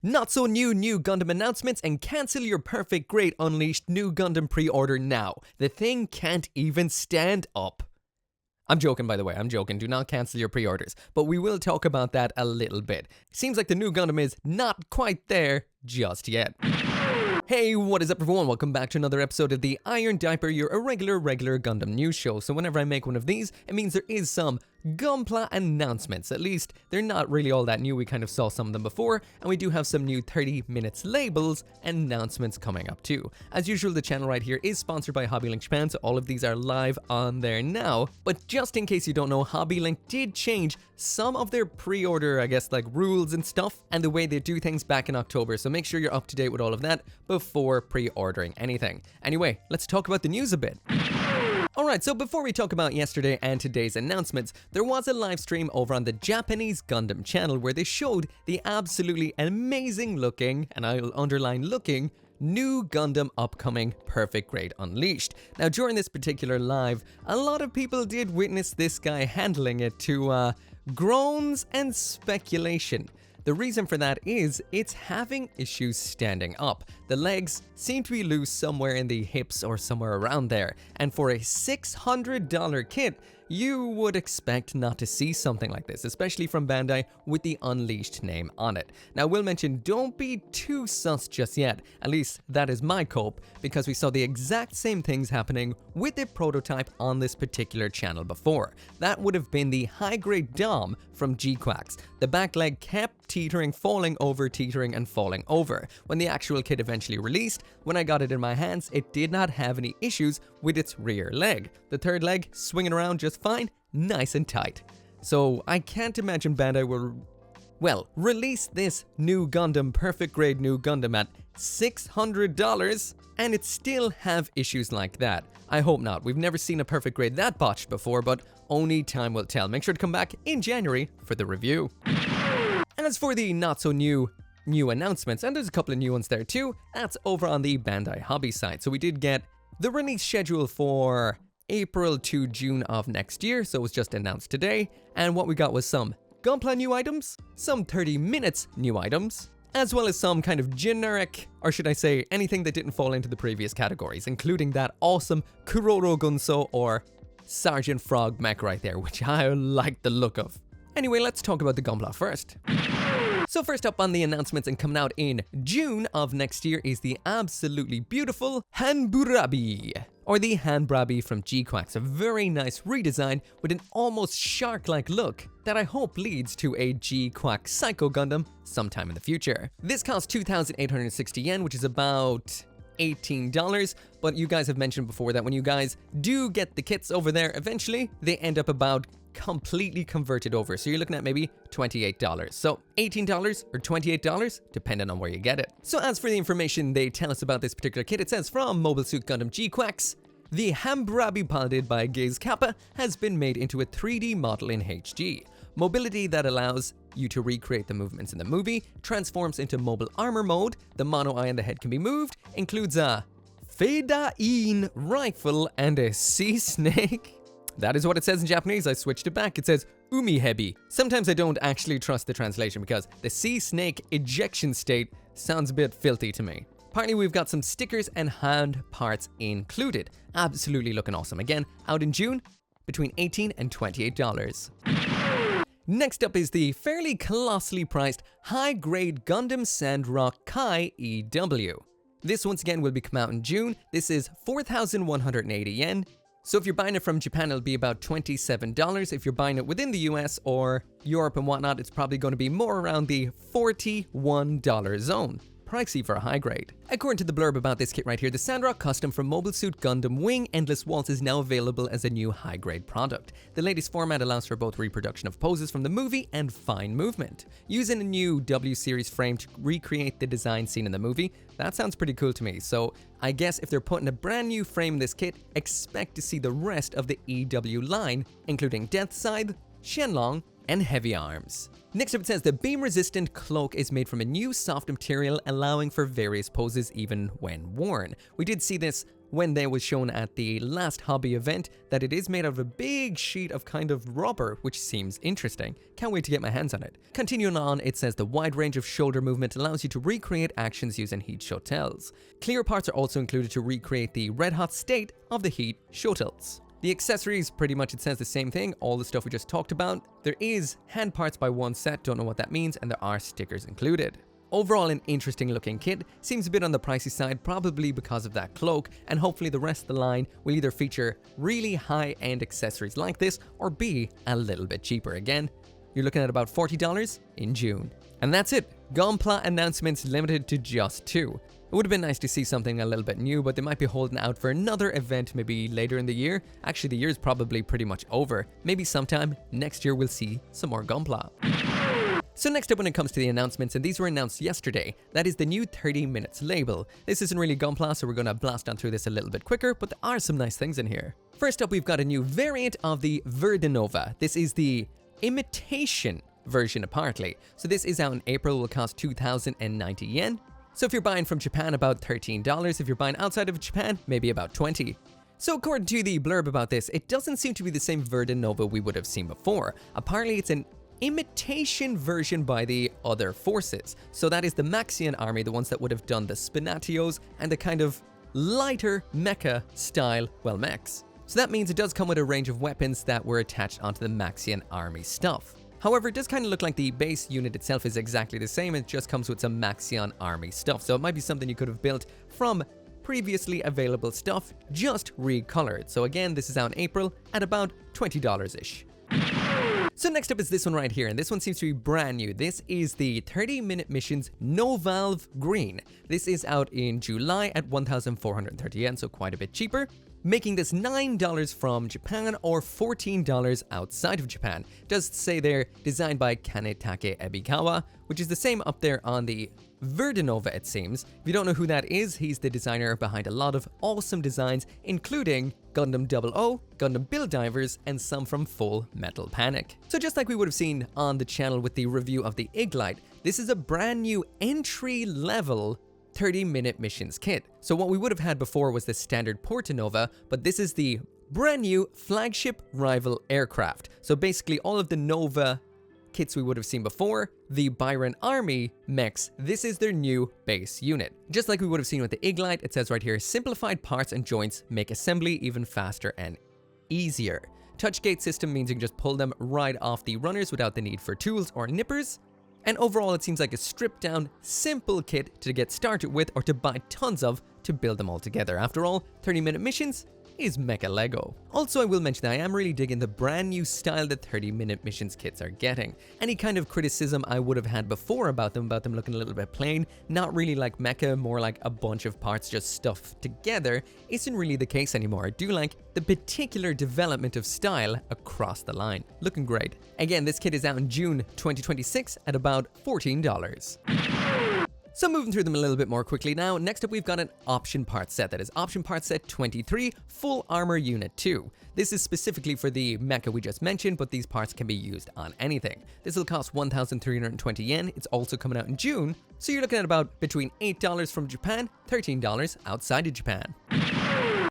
Not so new Nu Gundam announcements and cancel your perfect grade unleashed Nu Gundam pre-order now. The thing can't even stand up. I'm joking, by the way, I'm joking. Do not cancel your pre-orders. But we will talk about that a little bit. Seems like the Nu Gundam is not quite there just yet. Hey, what is up everyone? Welcome back to another episode of the Iron Diaper, your irregular Gundam news show. So whenever I make one of these, it means there is some Gunpla announcements. At least, they're not really all that new. We kind of saw some of them before, and we do have some new 30 minutes labels announcements coming up too. As usual, the channel right here is sponsored by HobbyLink Japan, so all of these are live on there now. But just in case you don't know, HobbyLink did change some of their pre-order, I guess, like rules and stuff, and the way they do things back in October. So make sure you're up to date with all of that before pre-ordering anything. Anyway, let's talk about the news a bit. Alright, so before we talk about yesterday and today's announcements, there was a live stream over on the Japanese Gundam channel where they showed the absolutely amazing looking, and I'll underline looking, Nu Gundam upcoming Perfect Grade Unleashed. Now during this particular live, a lot of people did witness this guy handling it to groans and speculation. The reason for that is it's having issues standing up. The legs seem to be loose somewhere in the hips or somewhere around there. And for a $600 kit, you would expect not to see something like this, especially from Bandai with the Unleashed name on it. Now, I will mention, don't be too sus just yet. At least that is my cope, because we saw the exact same things happening with the prototype on this particular channel before. That would have been the high-grade Dom from G-Quacks. The back leg kept teetering, falling over, teetering, and falling over. When the actual kit eventually released, when I got it in my hands, it did not have any issues with its rear leg. The third leg swinging around just fine, nice and tight. So I can't imagine Bandai will, well, release this Nu Gundam, perfect grade Nu Gundam at $600 and it still have issues like that. I hope not. We've never seen a perfect grade that botched before, but only time will tell. Make sure to come back in January for the review. And as for the not so new announcements, and there's a couple of new ones there too, that's over on the Bandai Hobby site. So we did get the release schedule for April to June of next year, so it was just announced today, and what we got was some Gunpla new items, some 30 minutes new items, as well as some kind of generic, or should I say, anything that didn't fall into the previous categories, including that awesome Kuroro Gunso or Sergeant Frog mech right there, which I like the look of. Anyway, let's talk about the Gunpla first. So first up on the announcements and coming out in June of next year is the absolutely beautiful Hanburabi, or the Hanburabi from G-Quacks, a very nice redesign with an almost shark-like look that I hope leads to a G-Quack Psycho Gundam sometime in the future. This costs 2,860 yen, which is about $18, but you guys have mentioned before that when you guys do get the kits over there eventually, they end up about completely converted over. So you're looking at maybe $28. So $18 or $28, depending on where you get it. So as for the information they tell us about this particular kit, it says from Mobile Suit Gundam G-Quacks, the Hanburabi piloted by Gaze Kappa has been made into a 3D model in HG. Mobility that allows you to recreate the movements in the movie, transforms into mobile armor mode, the mono eye on the head can be moved, includes a Feda-in rifle and a sea snake. That is what it says in Japanese. I switched it back. It says Umihebi. Sometimes I don't actually trust the translation because the sea snake ejection state sounds a bit filthy to me. Apparently we've got some stickers and hand parts included. Absolutely looking awesome. Again, out in June, between $18 and $28. Next up is the fairly colossally priced high-grade Gundam Sandrock Kai EW. This once again will be come out in June. This is 4,180 yen. So if you're buying it from Japan, it'll be about $27. If you're buying it within the US or Europe and whatnot, it's probably going to be more around the $41 zone. Pricey for a high grade. According to the blurb about this kit right here, the Sandrock Custom from Mobile Suit Gundam Wing Endless Waltz is now available as a new high grade product. The latest format allows for both reproduction of poses from the movie and fine movement. Using a new W series frame to recreate the design seen in the movie, that sounds pretty cool to me. So I guess if they're putting a brand new frame in this kit, expect to see the rest of the EW line, including Death Scythe, Shenlong, and Heavy Arms. Next up it says the beam-resistant cloak is made from a new soft material allowing for various poses even when worn. We did see this when they was shown at the last hobby event that it is made out of a big sheet of kind of rubber, which seems interesting. Can't wait to get my hands on it. Continuing on, it says the wide range of shoulder movement allows you to recreate actions using heat shuttles. Clear parts are also included to recreate the red hot state of the heat shuttles. The accessories, pretty much it says the same thing, all the stuff we just talked about. There is hand parts by one set, don't know what that means, and there are stickers included. Overall, an interesting looking kit, seems a bit on the pricey side, probably because of that cloak, and hopefully the rest of the line will either feature really high-end accessories like this, or be a little bit cheaper. Again, you're looking at about $40 in June. And that's it, Gunpla announcements limited to just 2. It would have been nice to see something a little bit new, but they might be holding out for another event maybe later in the year. Actually, the year is probably pretty much over. Maybe sometime next year we'll see some more Gunpla. So next up when it comes to the announcements, and these were announced yesterday, that is the new 30 minutes label. This isn't really Gunpla, so we're going to blast on through this a little bit quicker, but there are some nice things in here. First up, we've got a new variant of the Verdinova. This is the imitation version apparently. So this is out in April, will cost 2,090 yen. So if you're buying from Japan, about $13. If you're buying outside of Japan, maybe about 20. So according to the blurb about this, it doesn't seem to be the same Verdinova we would have seen before. Apparently it's an imitation version by the other forces. So that is the Maxian army, the ones that would have done the Spinatios and the kind of lighter mecha style, well, mechs. So that means it does come with a range of weapons that were attached onto the Maxian army stuff. However, it does kind of look like the base unit itself is exactly the same, it just comes with some Maxion army stuff, so it might be something you could have built from previously available stuff, just recolored. So again, this is out in April at about $20-ish. So next up is this one right here, and this one seems to be brand new. This is the 30-minute missions No Valve Green. This is out in July at 1,430 yen, so quite a bit cheaper, making this $9 from Japan or $14 outside of Japan. It does say they're designed by Kanetake Ebikawa, which is the same up there on the Verdinova, it seems. If you don't know who that is, he's the designer behind a lot of awesome designs, including Gundam 00, Gundam Build Divers, and some from Full Metal Panic. So just like we would have seen on the channel with the review of the Iglite, this is a brand new entry-level 30-minute missions kit. So what we would have had before was the standard Portanova, but this is the brand new flagship rival aircraft. So basically all of the Nova kits we would have seen before, the Byron Army mechs, this is their new base unit. Just like we would have seen with the Iglite, it says right here, simplified parts and joints make assembly even faster and easier. Touchgate system means you can just pull them right off the runners without the need for tools or nippers. And overall, it seems like a stripped down, simple kit to get started with or to buy tons of to build them all together. After all, 30-minute missions is Mecha Lego. Also, I will mention that I am really digging the brand new style that 30-minute missions kits are getting. Any kind of criticism I would have had before about them looking a little bit plain, not really like Mecha, more like a bunch of parts just stuffed together, isn't really the case anymore. I do like the particular development of style across the line. Looking great. Again, this kit is out in June 2026 at about $14. So moving through them a little bit more quickly now, next up we've got an option part set, that is option part set 23, Full Armor Unit 2. This is specifically for the mecha we just mentioned, but these parts can be used on anything. This will cost 1,320 yen, it's also coming out in June, so you're looking at about between $8 from Japan, $13 outside of Japan.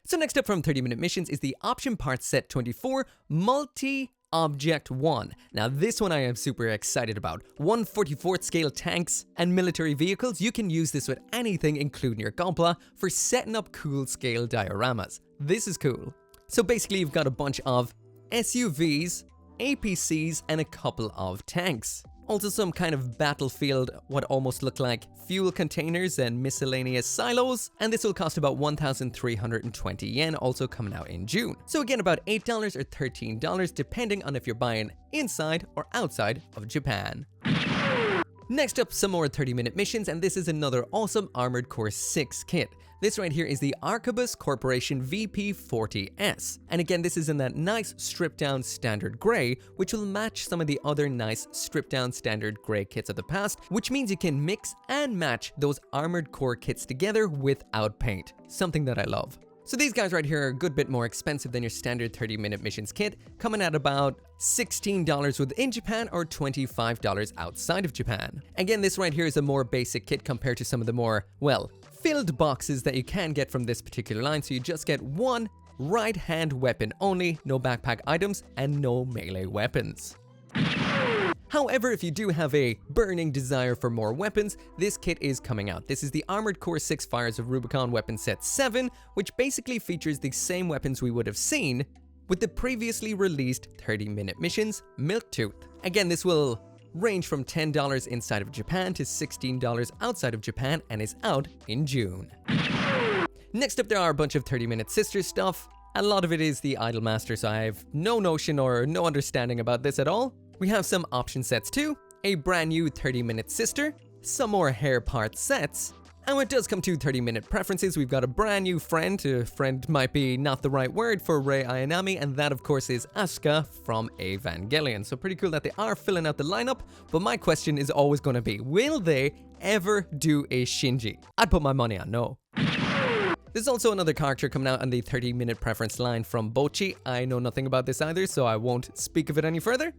So next up from 30-minute missions is the option part set 24, Multi-Object 1. Now this one I am super excited about. 1/44th scale tanks and military vehicles, you can use this with anything including your Gunpla for setting up cool scale dioramas. This is cool. So basically you've got a bunch of SUVs, APCs, and a couple of tanks. Also some kind of battlefield, what almost look like fuel containers and miscellaneous silos, and this will cost about 1,320 yen, also coming out in June. So again, about $8 or $13, depending on if you're buying inside or outside of Japan. Next up, some more 30-minute missions, and this is another awesome Armored Core 6 kit. This right here is the Arquebus Corporation VP40S. And again, this is in that nice stripped down standard gray, which will match some of the other nice stripped down standard gray kits of the past, which means you can mix and match those Armored Core kits together without paint. Something that I love. So these guys right here are a good bit more expensive than your standard 30-minute missions kit, coming at about $16 within Japan or $25 outside of Japan. Again, this right here is a more basic kit compared to some of the more, well, filled boxes that you can get from this particular line, so you just get one right-hand weapon only, no backpack items, and no melee weapons. However, if you do have a burning desire for more weapons, this kit is coming out. This is the Armored Core 6 Fires of Rubicon Weapon Set 7, which basically features the same weapons we would have seen with the previously released 30-minute missions, Milktooth. Again, this will range from $10 inside of Japan to $16 outside of Japan and is out in June. Next up, there are a bunch of 30-minute sister stuff. A lot of it is the Idolmaster, so I have no notion or no understanding about this at all. We have some option sets too, a brand new 30-minute sister, some more hair part sets, and when it does come to 30-minute preferences, we've got a brand new friend. Friend might be not the right word for Rei Ayanami, and that of course is Asuka from Evangelion. So pretty cool that they are filling out the lineup, but my question is always going to be, will they ever do a Shinji? I'd put my money on no. There's also another character coming out on the 30-minute preference line from Bochi. I know nothing about this either, so I won't speak of it any further.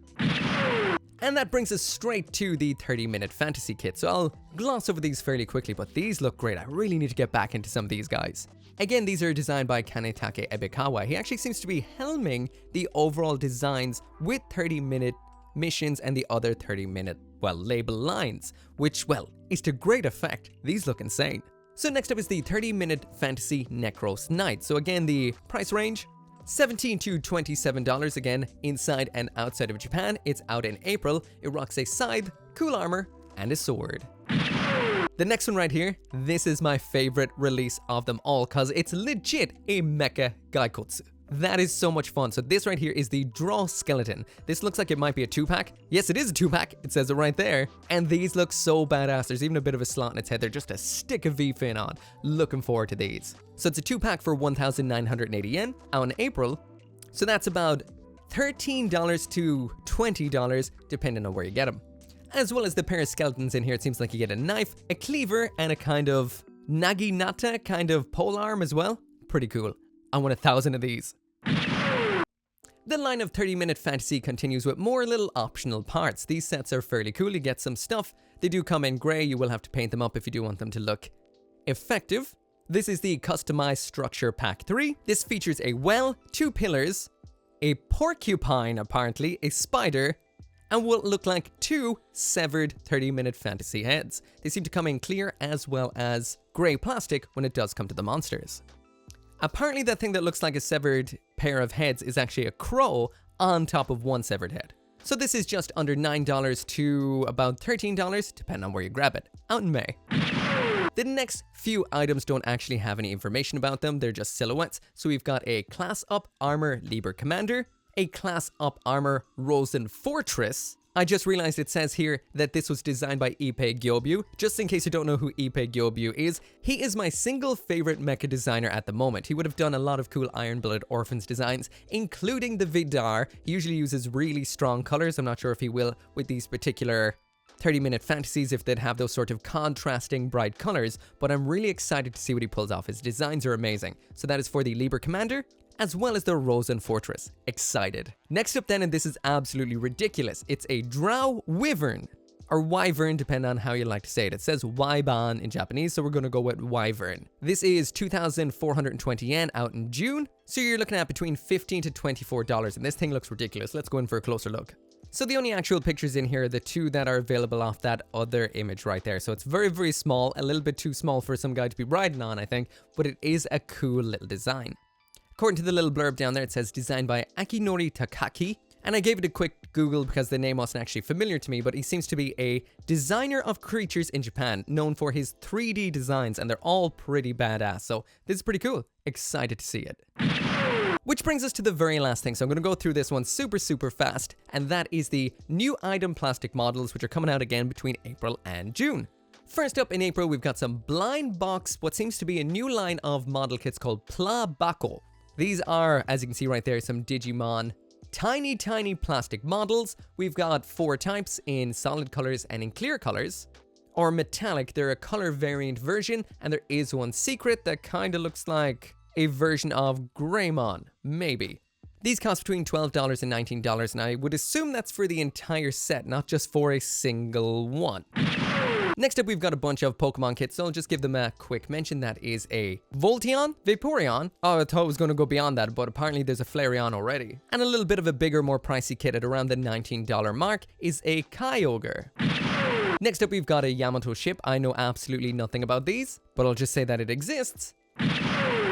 And that brings us straight to the 30-minute fantasy kit, so I'll gloss over these fairly quickly, but these look great. I really need to get back into some of these guys. Again, these are designed by Kanetake Ebikawa. He actually seems to be helming the overall designs with 30-minute missions and the other 30-minute, well, label lines, which, well, is to great effect. These look insane. So next up is the 30-minute fantasy Necros Knight. So again, the price range, $17 to $27 again, inside and outside of Japan. It's out in April. It rocks a scythe, cool armor, and a sword. The next one right here, this is my favorite release of them all because it's legit a Mecha Gaikotsu. That is so much fun. So this right here is the Draw Skeleton. This looks like it might be a 2-pack. Yes, it is a 2-pack. It says it right there. And these look so badass. There's even a bit of a slot in its head. They're just a stick of V-fin on. Looking forward to these. So it's a 2-pack for 1,980 yen out in April. So that's about $13 to $20 depending on where you get them. As well as the pair of skeletons in here, it seems like you get a knife, a cleaver, and a kind of naginata kind of polearm as well. Pretty cool. I want 1,000 of these. The line of 30-minute fantasy continues with more little optional parts. These sets are fairly cool. You get some stuff. They do come in grey. You will have to paint them up if you do want them to look effective. This is the Customized Structure Pack 3. This features a well, 2 pillars, a porcupine apparently, a spider, and what look like 2 severed 30-minute fantasy heads. They seem to come in clear as well as grey plastic when it does come to the monsters. Apparently that thing that looks like a severed pair of heads is actually a crow on top of one severed head. So this is just under $9 to about $13, depending on where you grab it, out in May. The next few items don't actually have any information about them, they're just silhouettes. So we've got a Class Up Armor Lieber Commander, a Class Up Armor Rosen Fortress. I just realized it says here that this was designed by Ippei Gyobyu. Just in case you don't know who Ippei Gyobyu is, he is my single favorite mecha designer at the moment. He would have done a lot of cool Iron Blooded Orphans designs, including the Vidar. He usually uses really strong colors. I'm not sure if he will with these particular 30-minute fantasies if they'd have those sort of contrasting bright colors, but I'm really excited to see what he pulls off. His designs are amazing. So that is for the Lieber Commander, as well as the Rosen Fortress. Excited. Next up then, and this is absolutely ridiculous, it's a Drow Wyvern, or Wyvern, depending on how you like to say it. It says Wyban in Japanese, so we're gonna go with Wyvern. This is 2,420 yen out in June, so you're looking at between $15 to $24, and this thing looks ridiculous. Let's go in for a closer look. So the only actual pictures in here are the 2 that are available off that other image right there. So it's very, very small, a little bit too small for some guy to be riding on, I think, but it is a cool little design. According to the little blurb down there, it says designed by Akinori Takaki. And I gave it a quick Google because the name wasn't actually familiar to me, but he seems to be a designer of creatures in Japan, known for his 3D designs, and they're all pretty badass. So this is pretty cool. Excited to see it. Which brings us to the very last thing. So I'm going to go through this one super fast, and that is the new item plastic models, which are coming out again between April and June. First up in April, we've got some blind box, what seems to be a new line of model kits called Pla Bako. These are, as you can see right there, some Digimon tiny plastic models. We've got 4 types in solid colors and in clear colors, or metallic. They're a color variant version, and there is one secret that kind of looks like a version of Greymon, maybe. These cost between $12 and $19, and I would assume that's for the entire set, not just for a single one. Next up, we've got a bunch of Pokemon kits, so I'll just give them a quick mention. That is a Volteon, Vaporeon. Oh, I thought it was going to go beyond that, but apparently there's a Flareon already. And a little bit of a bigger, more pricey kit at around the $19 mark is a Kyogre. Next up, we've got a Yamato ship. I know absolutely nothing about these, but I'll just say that it exists.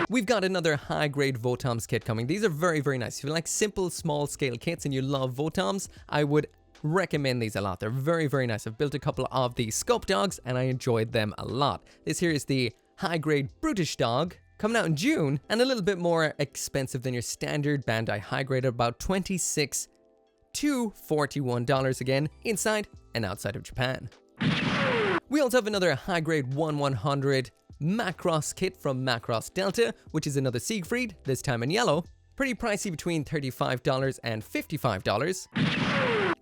We've got another high-grade Votoms kit coming. These are very, very nice. If you like simple, small-scale kits and you love Votoms, I would recommend these a lot. They're very, very nice. I've built a couple of the Scope Dogs, and I enjoyed them a lot. This here is the high-grade Brutish Dog, coming out in June, and a little bit more expensive than your standard Bandai high-grade, about $26 to $41 again, inside and outside of Japan. We also have another high-grade 1/100 Macross kit from Macross Delta, which is another Siegfried, this time in yellow. Pretty pricey, between $35 and $55.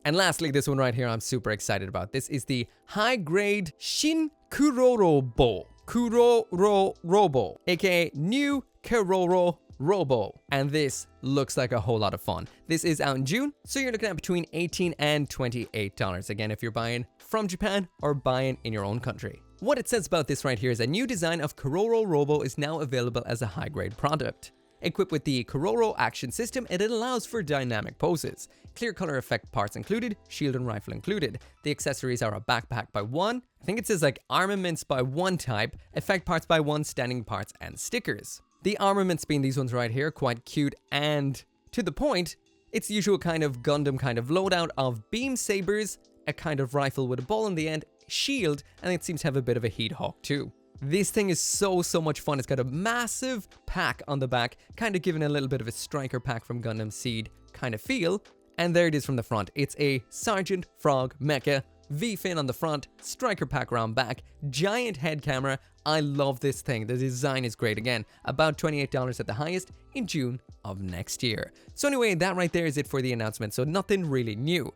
And lastly, this one right here I'm super excited about. This is the high-grade Shin Kurorobo. Kurorobo, aka Nu Kurorobo. And this looks like a whole lot of fun. This is out in June, so you're looking at between $18 and $28. Again, if you're buying from Japan or buying in your own country. What it says about this right here is a new design of Kurorobo is now available as a high-grade product. Equipped with the Kuroro action system, it allows for dynamic poses. Clear color effect parts included, shield and rifle included. The accessories are a backpack by one, I think it says like armaments by one type, effect parts by one, standing parts, and stickers. The armaments being these ones right here, quite cute and to the point. It's the usual kind of Gundam kind of loadout of beam sabers, a kind of rifle with a ball in the end, shield, and it seems to have a bit of a heat hawk too. This thing is so much fun. It's got a massive pack on the back, kind of giving a little bit of a striker pack from Gundam Seed kind of feel. And there it is from the front. It's a Sergeant Frog Mecha, V-fin on the front, striker pack around back, giant head camera. I love this thing. The design is great. Again, about $28 at the highest in June of next year. So anyway, that right there is it for the announcement. So nothing really new.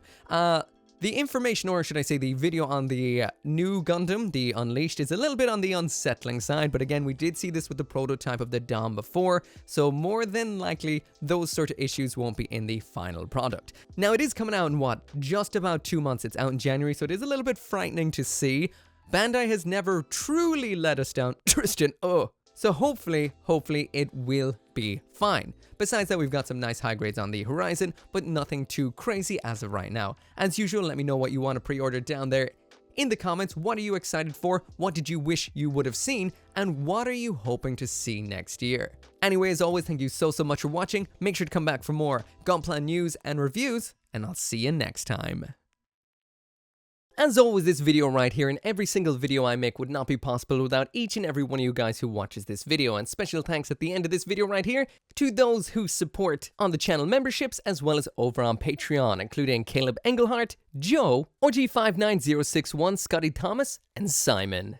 The information, or should I say the video on the Nu Gundam, the Unleashed, is a little bit on the unsettling side, but again, we did see this with the prototype of the Dom before, so more than likely, those sort of issues won't be in the final product. Now, it is coming out in what? Just about 2 months. It's out in January, so it is a little bit frightening to see. Bandai has never truly let us down. Tristan, So hopefully it will be fine. Besides that, we've got some nice high grades on the horizon, but nothing too crazy as of right now. As usual, let me know what you want to pre-order down there in the comments. What are you excited for? What did you wish you would have seen? And what are you hoping to see next year? Anyway, as always, thank you so much for watching. Make sure to come back for more Gunpla news and reviews, and I'll see you next time. As always, this video right here and every single video I make would not be possible without each and every one of you guys who watches this video. And special thanks at the end of this video right here to those who support on the channel memberships as well as over on Patreon, including Caleb Engelhart, Joe, OG59061, Scotty Thomas, and Simon.